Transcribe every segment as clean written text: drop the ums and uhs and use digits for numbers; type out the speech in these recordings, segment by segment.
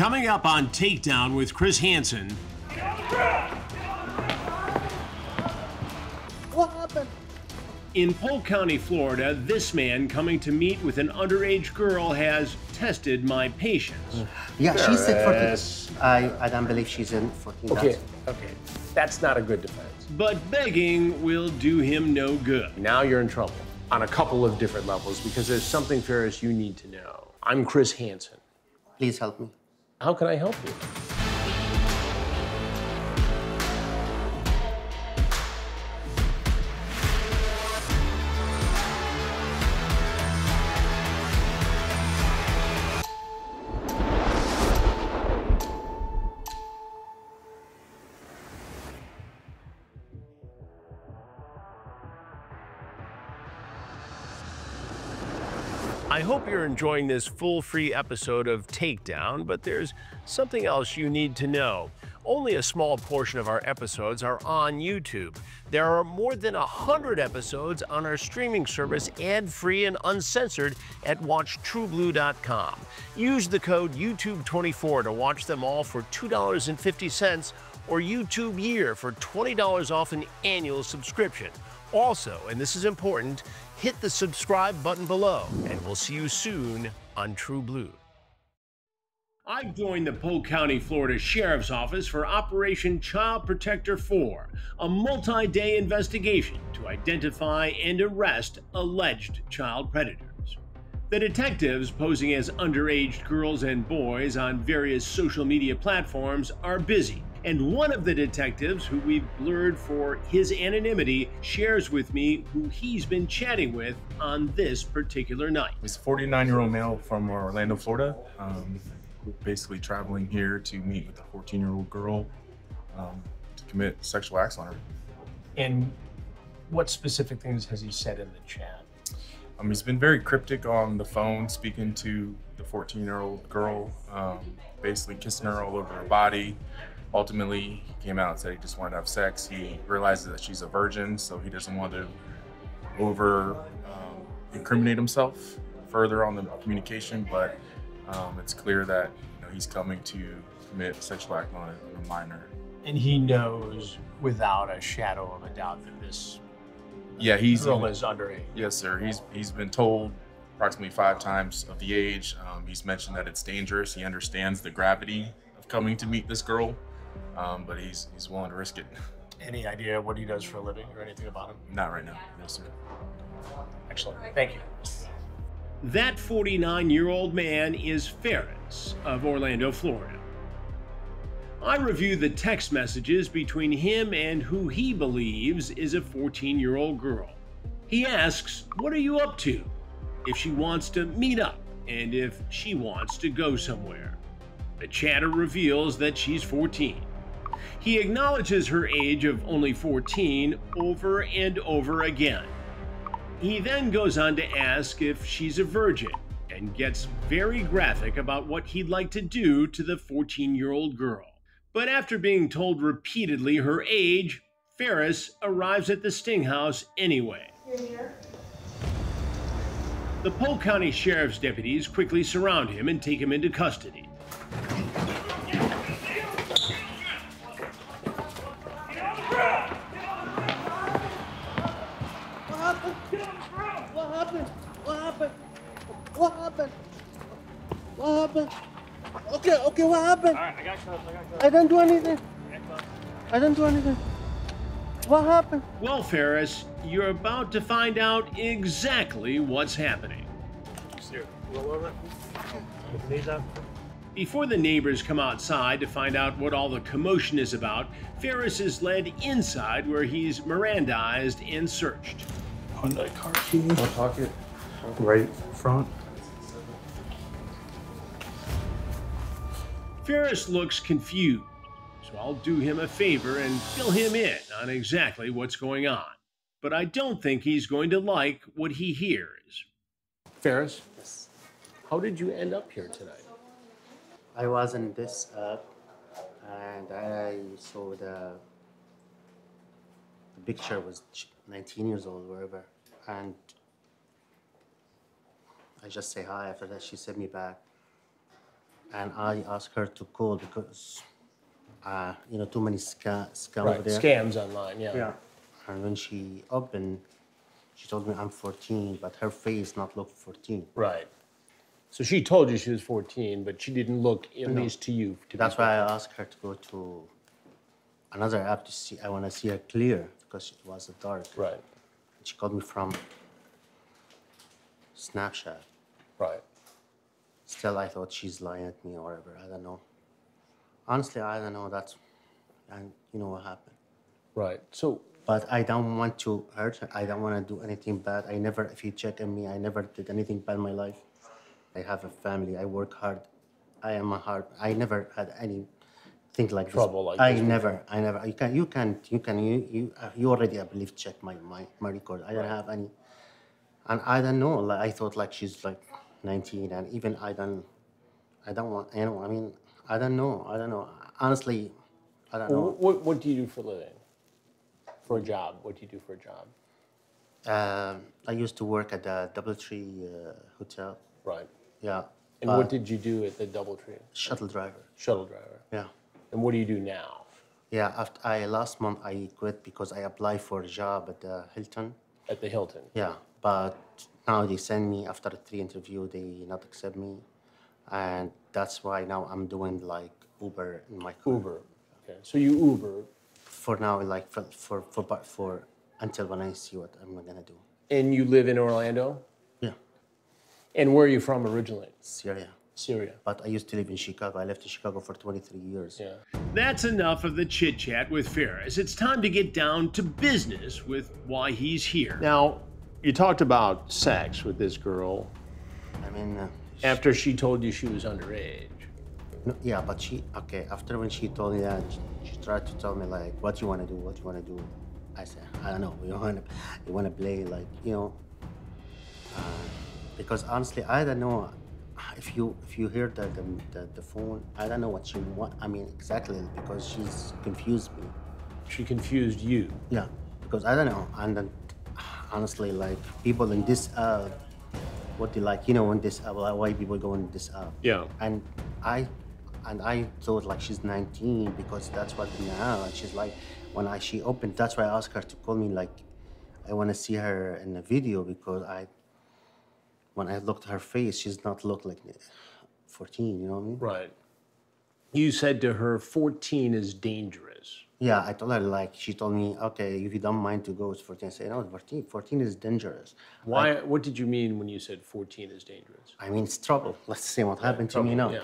Coming up on Takedown with Chris Hansen. What happened? In Polk County, Florida, this man coming to meet with an underage girl has tested my patience. Yeah, she said 14. I don't believe she's in 14. Okay, that's not a good defense. But begging will do him no good. Now you're in trouble on a couple of different levels because there's something, Farris, you need to know. I'm Chris Hansen. Please help me. How can I help you? I hope you're enjoying this full free episode of Takedown, but there's something else you need to know. Only a small portion of our episodes are on YouTube. There are more than 100 episodes on our streaming service, ad-free and uncensored at watchtrueblu.com. Use the code YouTube24 to watch them all for $2.50 or YouTube Year for $20 off an annual subscription. Also, and this is important, hit the subscribe button below, and we'll see you soon on TruBlu. I've joined the Polk County, Florida Sheriff's Office for Operation Child Protector 4, a multi-day investigation to identify and arrest alleged child predators. The detectives posing as underage girls and boys on various social media platforms are busy. And one of the detectives, who we've blurred for his anonymity, shares with me who he's been chatting with on this particular night. He's a 49-year-old male from Orlando, Florida. Basically traveling here to meet with a 14-year-old girl to commit sexual acts on her. And what specific things has he said in the chat? He's been very cryptic on the phone, speaking to the 14-year-old girl, basically kissing her all over her body. Ultimately, he came out and said he just wanted to have sex. He realizes that she's a virgin, so he doesn't want to incriminate himself further on the communication, but it's clear that he's coming to commit sexual act on a minor. And he knows without a shadow of a doubt that this girl is underage. Yes, sir. He's been told approximately 5 times of the age. He's mentioned that it's dangerous. He understands the gravity of coming to meet this girl. But he's willing to risk it. Any idea what he does for a living or anything about him? Not right now, no sir. Excellent, thank you. That 49-year-old man is Farris of Orlando, Florida. I review the text messages between him and who he believes is a 14-year-old girl. He asks, "What are you up to?" if she wants to meet up, and if she wants to go somewhere. The chatter reveals that she's 14. He acknowledges her age of only 14 over and over again. He then goes on to ask if she's a virgin and gets very graphic about what he'd like to do to the 14-year-old girl. But after being told repeatedly her age, Farris arrives at the sting house anyway. You're here? The Polk County Sheriff's deputies quickly surround him and take him into custody. What happened? Okay, what happened? All right, I got you. I didn't do anything. I didn't do anything. What happened? Well, Farris, you're about to find out exactly what's happening. Roll over. Knees up. Before the neighbors come outside to find out what all the commotion is about, Farris is led inside where he's Mirandized and searched. Hyundai car key. One pocket. Right front. Farris looks confused, so I'll do him a favor and fill him in on exactly what's going on. But I don't think he's going to like what he hears. Farris, how did you end up here tonight? I was in this app and I saw the picture was 19 years old, wherever, and I just say hi. After that, she sent me back. and I asked her to call because, you know, too many scam Right, over there. scams online, yeah. Yeah. And when she opened, she told me I'm 14, but her face not look 14. Right. So she told you she was 14, but she didn't look, at least to you. That's why I asked her to go to another app to see. I want to see her clear because it was dark. Right. She called me from Snapchat. Right. Still, I thought she's lying at me or whatever. I don't know. Honestly, I don't know. And you know what happened. Right. So. But I don't want to hurt her. I don't want to do anything bad. I never, if you check on me, I never did anything bad in my life. I have a family. I work hard. I never had anything like trouble this. like this. I never. You already, I believe, check my record. I don't have any. And I don't know. Like, I thought like she's like 19, and even I don't want. You know, I mean, I don't know. Honestly, I don't know. What do you do for a living? For a job? What do you do for a job? I used to work at the DoubleTree hotel. Right. Yeah. And what did you do at the DoubleTree? Shuttle driver. Shuttle driver. Yeah. And what do you do now? Yeah. Last month I quit because I applied for a job at the Hilton. At the Hilton. Yeah. But now they send me after 3 interviews. They not accept me, and that's why now I'm doing like Uber in my car. Uber. Okay. So you Uber. For now, like for until when I see what I'm gonna do. And you live in Orlando? Yeah. And where are you from originally? Syria. Syria. But I used to live in Chicago. I lived in Chicago for 23 years. Yeah. That's enough of the chit-chat with Farris. It's time to get down to business with why he's here. Now, you talked about sex with this girl. I mean... after she told you she was underage. No, yeah, but after when she told me that, she tried to tell me, like, what you want to do? I said, I don't know, you want to play, like, you know, because honestly, I don't know, if you hear the phone, I don't know what she want, I mean, exactly, because she's confused me. She confused you? Yeah, because I don't know, and then, honestly, like, people in this what they like, you know, in this why people go in this app. Yeah. And I thought like she's 19 because that's what now. And she's like, she opened, that's why I asked her to call me. Like, I want to see her in the video because when I looked at her face, she's not look like 14. You know what I mean? Right. You said to her, 14 is dangerous. Yeah, I told her, like, she told me, okay, if you don't mind to go, it's 14. I said, no, 14 is dangerous. Why? What did you mean when you said 14 is dangerous? I mean, it's trouble. Let's see what happened to me now. Yeah.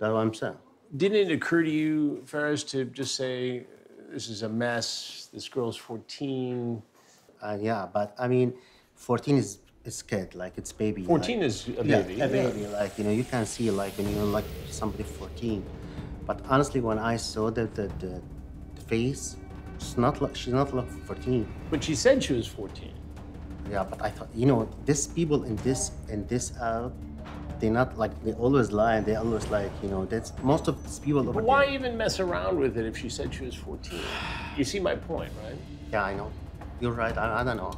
That's what I'm saying. Didn't it occur to you, Farris, to just say, this is a mess, this girl's 14? Yeah, but I mean, 14 is kid, like it's baby. 14 like, is a baby. Yeah, a baby. Like, you know, you can see like when you like somebody 14. But honestly, when I saw the face, she's not like 14. But she said she was 14. Yeah, but I thought, you know, these people in this app, they're not like, they always lie. They always like, you know, that's most of these people. But why even mess around with it if she said she was 14? You see my point, right? Yeah, I know. You're right. I don't know.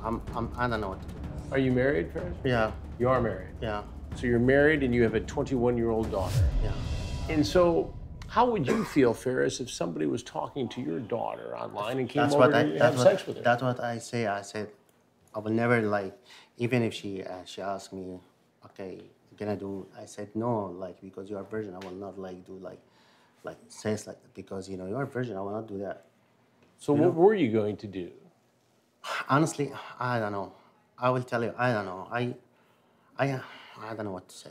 I don't know what to do. Are you married, Farris? Yeah. You are married? Yeah. So you're married and you have a 21-year-old daughter. Yeah. And so how would you feel, Farris, if somebody was talking to your daughter online and came over to have sex with her? That's what I say. I said, I will never, like, even if she asked me, okay, gonna do, I said no, like, because you are a virgin, I will not like do like says like that, because you know you are a virgin, I will not do that. So what were you going to do? Honestly, I don't know. I will tell you, I don't know. I don't know what to say.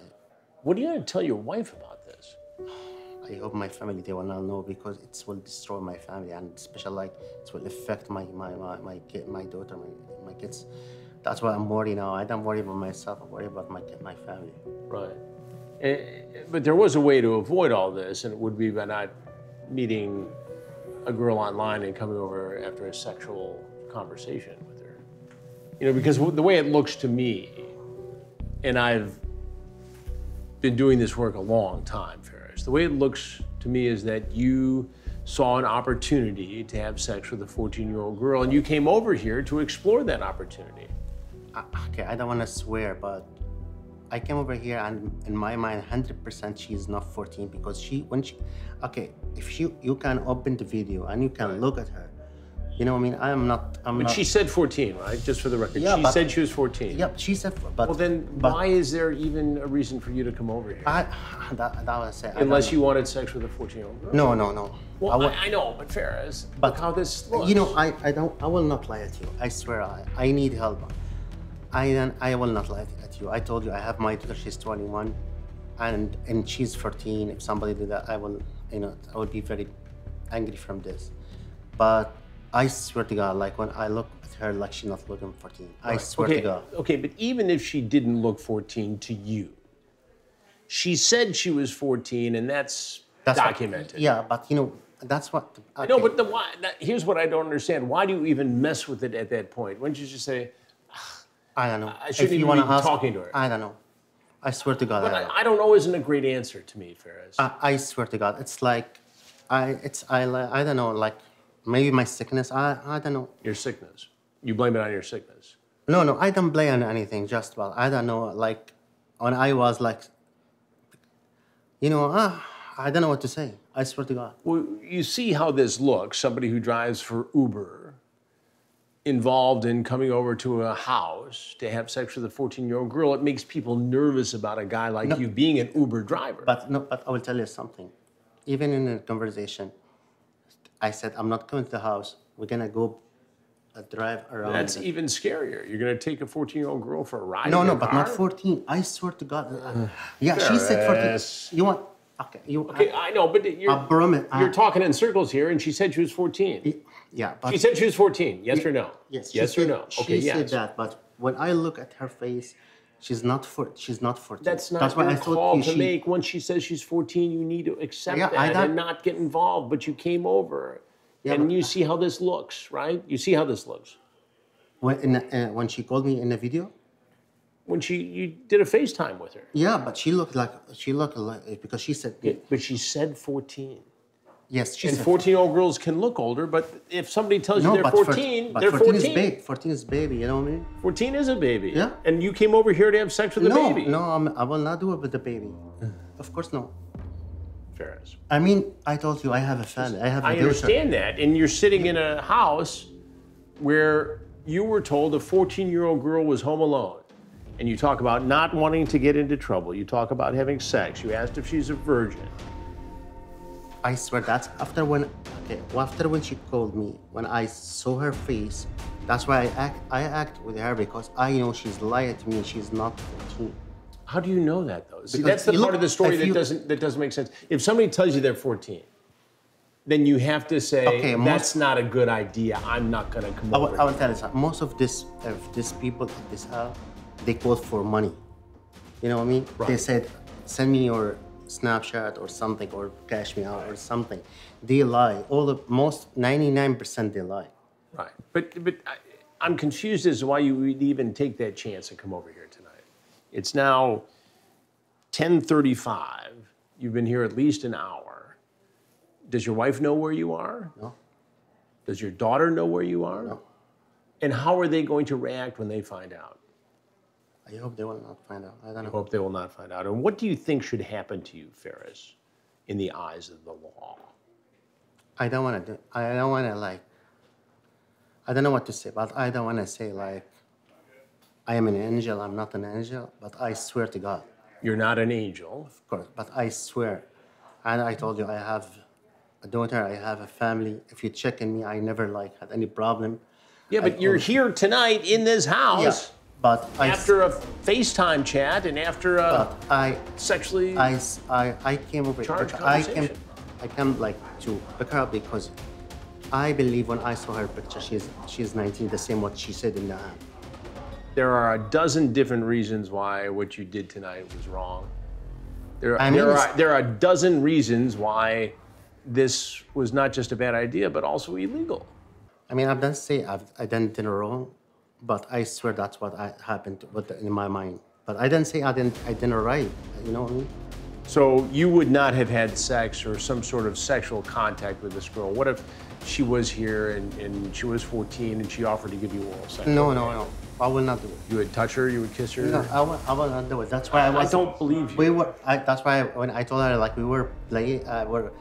What are you going to tell your wife about this? I hope my family, they will not know, because it will destroy my family, and especially like it will affect my daughter, my kids. That's why I'm worried now. I don't worry about myself. I worry about my family. Right. But there was a way to avoid all this, and it would be by not meeting a girl online and coming over after a sexual conversation with her. You know, because the way it looks to me, and I've been doing this work a long time, Farris, the way it looks to me is that you saw an opportunity to have sex with a 14-year-old girl, and you came over here to explore that opportunity. Okay, I don't want to swear, but I came over here, and in my mind, 100% she is not 14 because okay, if you can open the video and you can look at her, you know what I mean? But she said 14, right? Just for the record. Yeah, she said she was 14. Yep, she said, but... Well, then why is there even a reason for you to come over here? That was say. Unless you wanted sex with a 14-year-old girl? No. Well, I know, but Farris, look how this looks. You know, I will not lie at you. I swear, I need help. I will not lie at you. I told you I have my daughter, she's 21, and she's 14. If somebody did that, I will be very angry from this. But I swear to God, like when I look at her, like she's not looking 14. I swear to God. Okay, but even if she didn't look 14 to you, she said she was 14, and that's documented. Yeah, but that's what. Okay. No, but here's what I don't understand. Why do you even mess with it at that point? Why don't you just say, I don't know. I shouldn't even be talking to her. I don't know. I swear to God. But I don't know isn't a great answer to me, Farris. I swear to God. It's like, I don't know, like maybe my sickness. I don't know. Your sickness. You blame it on your sickness. No, I don't blame on anything. Just I don't know. Like when I was like, I don't know what to say. I swear to God. Well, you see how this looks. Somebody who drives for Uber, involved in coming over to a house to have sex with a 14-year-old girl. It makes people nervous about a guy like you being an Uber driver. But I will tell you something. Even in a conversation, I said, I'm not going to the house. We're going to go drive around. That's even scarier. You're going to take a 14-year-old girl for a ride No, in a but car? not 14. I swear to God. Yeah, she said 14. You want... Okay, I know, but you're talking in circles here, and she said she was 14. Yeah, but... She said she was 14, yes or no? Yes. Yes or no? Okay, yes. She said yes. that, but when I look at her face, she's not 14. That's not your call to make. Once she says she's 14, you need to accept that and not get involved, but you came over. Yeah, and you see how this looks, right? You see how this looks. When she called me in the video? When you did a FaceTime with her. Yeah, but she looked like because she said. Yeah, but she said 14. Yes, she said. And 14-year-old girls can look older, but if somebody tells you they're 14, they're 14. 14 is babe. 14 is baby. You know what I mean? 14 is a baby. Yeah. And you came over here to have sex with a baby. No, I will not do it with the baby. Of course, no. Farris. I mean, I told you I have a family. I understand that, and you're sitting in a house where you were told a 14-year-old girl was home alone. And you talk about not wanting to get into trouble. You talk about having sex. You asked if she's a virgin. I swear that's after when she called me, when I saw her face, that's why I act with her because I know she's lying to me. She's not 14. How do you know that though? See, that's the part of the story that doesn't make sense. If somebody tells you they're 14, then you have to say, that's not a good idea. I'm not going to come over. I will tell you something. Most of these people in this house, they call for money. You know what I mean? Right. They said, send me your Snapchat or something, or cash me out or something. They lie. 99% they lie. Right. But I'm confused as to why you would even take that chance and come over here tonight. It's now 10:35. You've been here at least an hour. Does your wife know where you are? No. Does your daughter know where you are? No. And how are they going to react when they find out? I hope they will not find out. I don't know. I hope they will not find out. And what do you think should happen to you, Farris, in the eyes of the law? I don't want to I don't know what to say, but I don't want to say I am an angel, I'm not an angel, but I swear to God. You're not an angel. Of course, but I swear. And I told you I have a daughter, I have a family. If you check in me, I never had any problem. Yeah, but you're here tonight in this house. Yeah. But after a FaceTime chat and after a sexually I came over charged conversation. I came to pick her up because I believe when I saw her picture, she's 19, the same what she said in the app. There are a dozen different reasons why what you did tonight was wrong. There are a dozen reasons why this was not just a bad idea, but also illegal. I mean, I don't say I done anything wrong, but I swear that's what happened in my mind. But I didn't say I didn't right. You know what I mean? So you would not have had sex or some sort of sexual contact with this girl. What if she was here and she was 14 and she offered to give you oral sex? No, no, no. I will not do it. You would touch her, you would kiss her? No, I will not do it. That's why I was. I don't believe you. That's why when I told her like we were playing, we're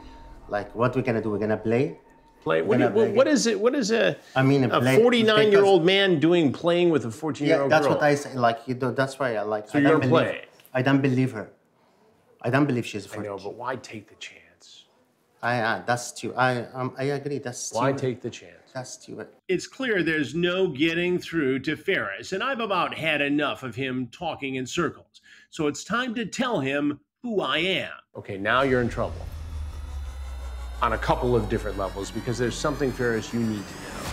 like, what we're gonna do? We're gonna play. Play. What is it? What is a? I mean, a play, 49-year-old man doing playing with a 14-year-old that's girl? what I say. Like you know, that's why I like. So you're gonna play? I don't believe her. I don't believe she's 14. I know, but why take the chance? That's stupid. I agree. That's stupid. Why take the chance? That's stupid. It's clear there's no getting through to Farris, and I've about had enough of him talking in circles. So it's time to tell him who I am. Okay, now you're in trouble. On a couple of different levels, because there's something, Farris, you need to know.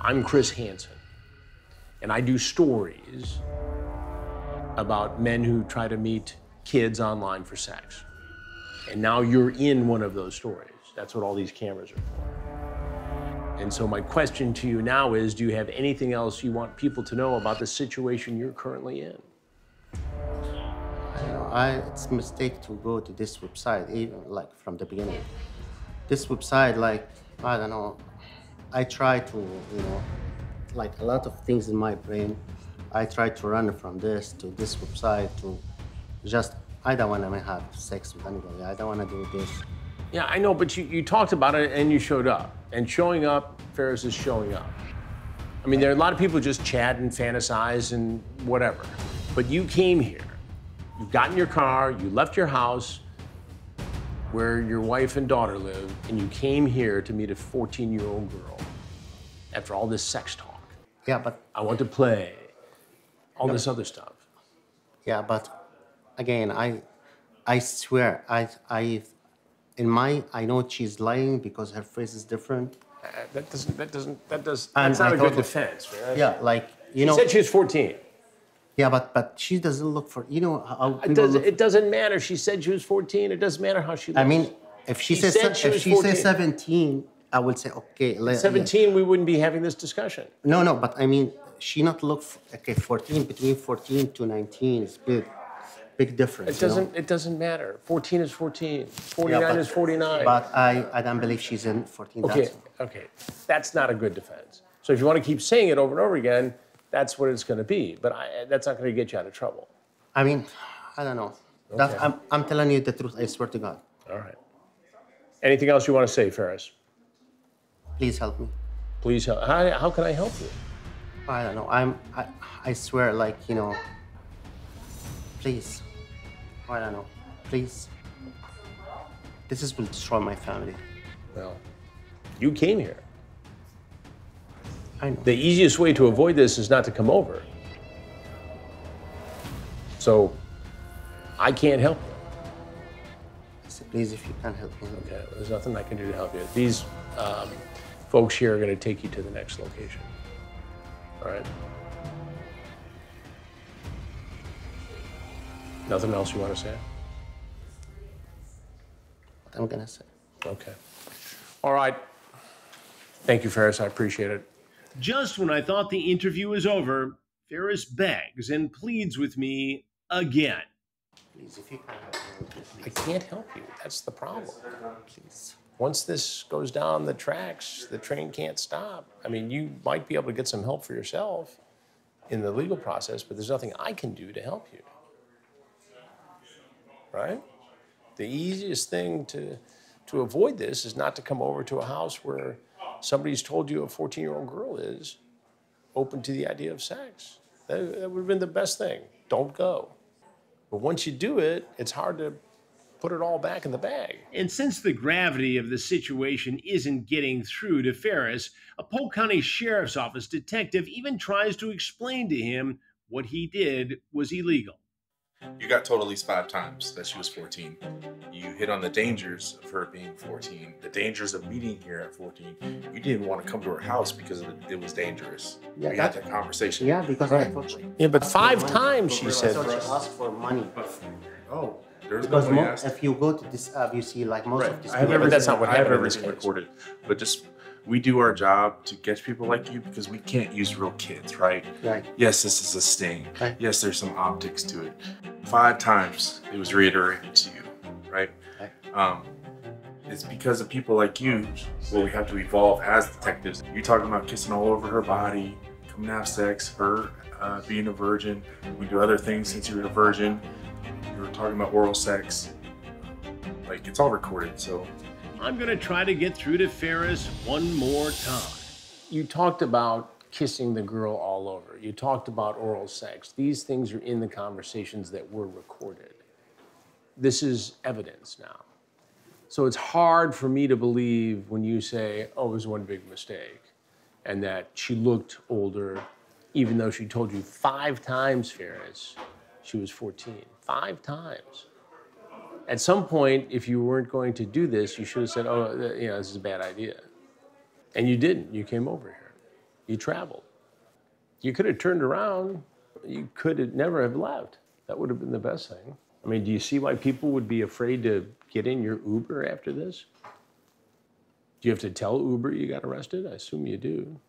I'm Chris Hansen, and I do stories about men who try to meet kids online for sex. And now you're in one of those stories. That's what all these cameras are for. And so my question to you now is, do you have anything else you want people to know about the situation you're currently in? I know. It's a mistake to go to this website, even like from the beginning. This website, like, I don't know, I try to, you know, like a lot of things in my brain, I try to run from this to this website to just, I don't want to have sex with anybody. I don't want to do this. Yeah, I know, but you talked about it and you showed up. And showing up, Farris is showing up. I mean, there are a lot of people who just chat and fantasize and whatever. But you came here, you got in your car, you left your house where your wife and daughter live, and you came here to meet a 14-year-old girl after all this sex talk. Yeah, but... I want to play, all this other stuff. Yeah, but again, I swear, I know she's lying because her face is different. That's not a good defense, right? Yeah, like, you know. She said she was 14. Yeah, but she doesn't look for, you know how it doesn't matter. She said she was 14. It doesn't matter how she looks. I mean, if she says 17, I would say, okay. 17, yeah. We wouldn't be having this discussion. No, but I mean, she not look, okay, 14, between 14 to 19 is big difference. It doesn't matter. 14 is 14. 49 is 49. But I don't believe she's in 14. Okay. That's not a good defense. So if you want to keep saying it over and over again, that's what it's going to be. But that's not going to get you out of trouble. I mean, I don't know. Okay. I'm telling you the truth. I swear to God. All right. Anything else you want to say, Farris? Please help me. Please help. How can I help you? I don't know. I swear, like, you know, please. I don't know. Please. This will destroy my family. Well, you came here. I know. The easiest way to avoid this is not to come over. So, I can't help you. So please, if you can help me. Okay, well, there's nothing I can do to help you. These folks here are going to take you to the next location. All right? Nothing else you want to say? What I'm going to say. Okay. All right. Thank you, Farris. I appreciate it. Just when I thought the interview was over, Farris begs and pleads with me again. Please, if you can help me. I can't help you. That's the problem. Please. Once this goes down the tracks, the train can't stop. I mean, you might be able to get some help for yourself in the legal process, but there's nothing I can do to help you. Right? The easiest thing to avoid this is not to come over to a house where somebody's told you a 14-year-old girl is open to the idea of sex. That would have been the best thing. Don't go. But once you do it, it's hard to put it all back in the bag. And since the gravity of the situation isn't getting through to Farris, a Polk County Sheriff's Office detective even tries to explain to him what he did was illegal. You got told at least 5 times that she was 14. You hit on the dangers of her being 14, the dangers of meeting here at 14. You didn't want to come to her house because it was dangerous. Yeah, we had that conversation. Yeah, because I thought she... Yeah, but 5 times, she said. I thought she asked for money. Oh, there's Because nobody asked. if you go to this app, you see, like, most of these I have Yeah, but that's everything, not what I have happened in this everything case. recorded. But just, we do our job to catch people like you because we can't use real kids, right? Right. Yes, this is a sting. Right. Yes, there's some optics to it. 5 times it was reiterated to you, right? Right. it's because of people like you where we have to evolve as detectives. You're talking about kissing all over her body, coming to have sex, her being a virgin. We do other things since you're a virgin. You were talking about oral sex. Like, it's all recorded, so. I'm gonna try to get through to Farris one more time. You talked about kissing the girl all over. You talked about oral sex. These things are in the conversations that were recorded. This is evidence now. So it's hard for me to believe when you say, oh, it was one big mistake, and that she looked older, even though she told you 5 times, Farris, she was 14. 5 times. At some point, if you weren't going to do this, you should have said, oh, this is a bad idea. And you didn't. You came over here. You traveled. You could have turned around. You could have never have left. That would have been the best thing. I mean, do you see why people would be afraid to get in your Uber after this? Do you have to tell Uber you got arrested? I assume you do.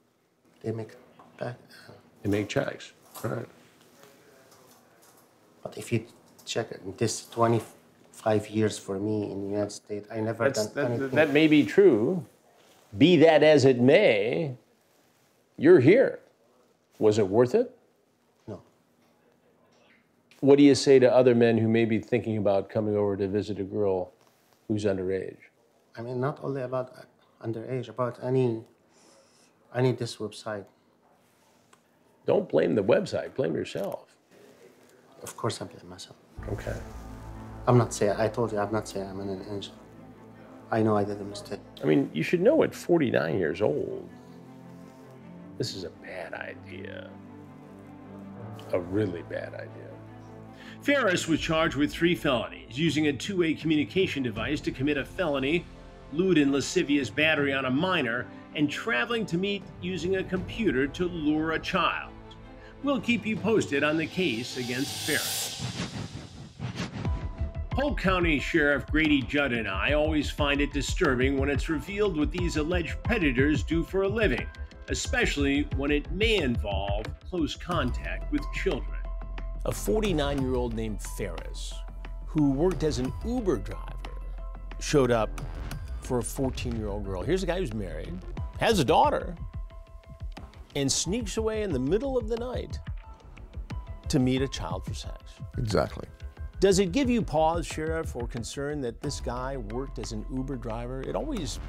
They make back. They make checks. All right. But if you check it, this 25 years for me in the United States, I never done anything. That may be true. Be that as it may, you're here. Was it worth it? No. What do you say to other men who may be thinking about coming over to visit a girl who's underage? I mean, not only about underage, about any this website. Don't blame the website, blame yourself. Of course I blame myself. Okay. I'm not saying, I told you, I'm not saying I'm an angel. I know I did a mistake. I mean, you should know at 49 years old, this is a bad idea. A really bad idea. Farris was charged with 3 felonies, using a two-way communication device to commit a felony, lewd and lascivious battery on a minor, and traveling to meet using a computer to lure a child. We'll keep you posted on the case against Farris. Polk County Sheriff Grady Judd and I always find it disturbing when it's revealed what these alleged predators do for a living, especially when it may involve close contact with children. A 49-year-old named Farris, who worked as an Uber driver, showed up for a 14-year-old girl. Here's a guy who's married, has a daughter, and sneaks away in the middle of the night to meet a child for sex. Exactly. Does it give you pause, Sheriff, or concern that this guy worked as an Uber driver? It always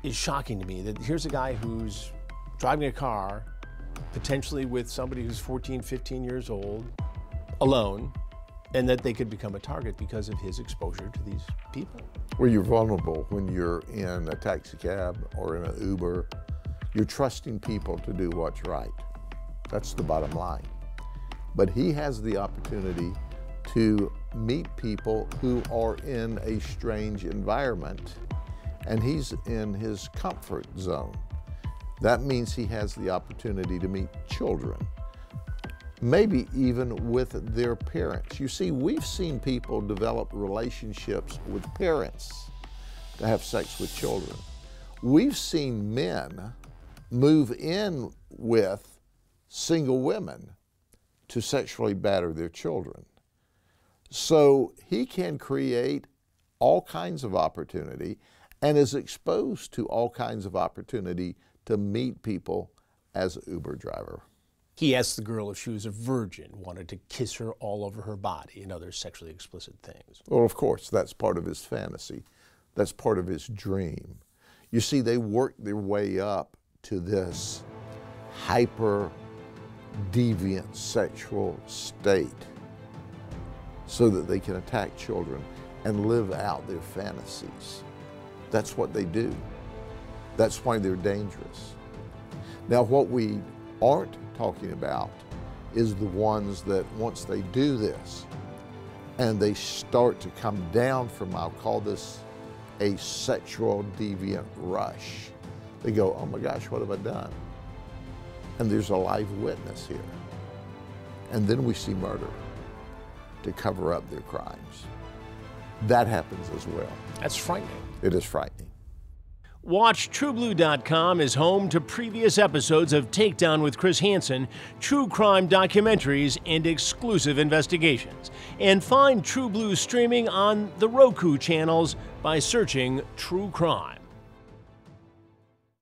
is shocking to me that here's a guy who's driving a car, potentially with somebody who's 14, 15 years old, alone, and that they could become a target because of his exposure to these people. Well, you're vulnerable when you're in a taxi cab or in an Uber. You're trusting people to do what's right. That's the bottom line. But he has the opportunity to meet people who are in a strange environment, and he's in his comfort zone. That means he has the opportunity to meet children, maybe even with their parents. You see, we've seen people develop relationships with parents to have sex with children. We've seen men move in with single women to sexually batter their children. So he can create all kinds of opportunity and is exposed to all kinds of opportunity to meet people as an Uber driver. He asked the girl if she was a virgin, wanted to kiss her all over her body, and other sexually explicit things. Well, of course, that's part of his fantasy. That's part of his dream. You see, they work their way up to this hyper deviant sexual state so that they can attack children and live out their fantasies. That's what they do. That's why they're dangerous. Now, what we aren't talking about is the ones that once they do this and they start to come down from, I'll call this a sexual deviant rush. They go, oh my gosh, what have I done? And there's a live witness here. And then we see murder to cover up their crimes. That happens as well. That's frightening. It is frightening. WatchTruBlu.com is home to previous episodes of Takedown with Chris Hansen, true crime documentaries, and exclusive investigations. And find TruBlu streaming on the Roku channels by searching True Crime.